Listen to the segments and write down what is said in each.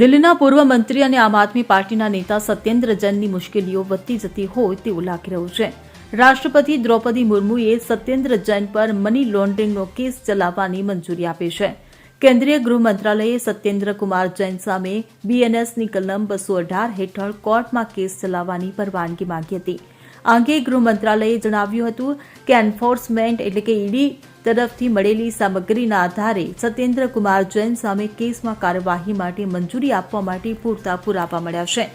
દિલ્હીના પૂર્વ મંત્રી અને આમ આદમી પાર્ટીના નેતા સત્યેન્દ્ર જૈનની મુશ્કેલીઓ વધતી જતી હોય તેવું લાગી રહ્યું છે. રાષ્ટ્રપતિ દ્રૌપદી મુર્મુએ સત્યેન્દ્ર જૈન પર મની લોન્ડરિંગનો કેસ ચલાવવાની મંજૂરી આપી છે. કેન્દ્રીય ગૃહ મંત્રાલયે સત્યેન્દ્ર કુમાર જૈન સામે બીએનએસની કલમ 218 હેઠળ કોર્ટમાં કેસ ચલાવવાની પરવાનગી માંગી હતી. આ અંગે ગૃહ મંત્રાલયે જણાવ્યું હતું કે એન્ફોર્સમેન્ટ એટલે કે ઈડી તરફથી મળેલી સામગ્રીના આધારે સત્યેન્દ્ર કુમાર જૈન સામે કેસમાં કાર્યવાહી માટે મંજૂરી આપવા માટે પૂરતા પુરાવા મળ્યા છે.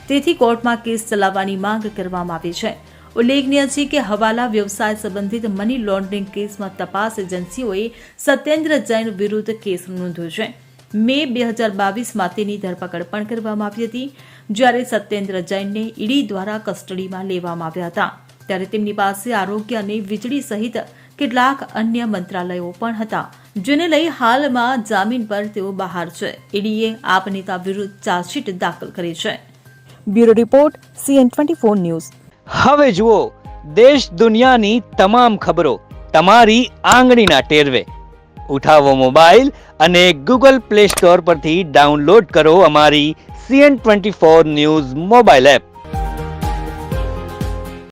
તેથી કોર્ટમાં કેસ ચલાવવાની માંગ કરવામાં આવી છે. ઉલ્લેખનીય છે કે હવાલા વ્યવસાય સંબંધિત મની લોન્ડરિંગ કેસમાં તપાસ એજન્સીઓએ સત્યેન્દ્ર જૈન વિરુદ્ધ કેસ નોંધ્યો છે. મે 2022માં તેની ધરપકડ પણ કરવામાં આવી હતી. જ્યારે સત્યેન્દ્ર જૈનને ઈડી દ્વારા કસ્ટડીમાં લેવામાં આવ્યા હતા ત્યારે તેમની પાસે આરોગ્ય અને વીજળી સહિત કેટલાક અન્ય મંત્રાલયો પણ હતા, જેને લઈ હાલમાં જામીન પર તેઓ બહાર છે. ઈડીએ આપ નેતા વિરુદ્ધ ચાર્જશીટ દાખલ કરી છે. Bureau report CN24 news. હવે જુઓ દેશ દુનિયાની તમામ ખબરો તમારી આંગળીના ટેરવે. ઉઠાવો મોબાઈલ અને Google Play Store પરથી ડાઉનલોડ કરો અમારી CN24 ન્યૂઝ મોબાઈલ એપ.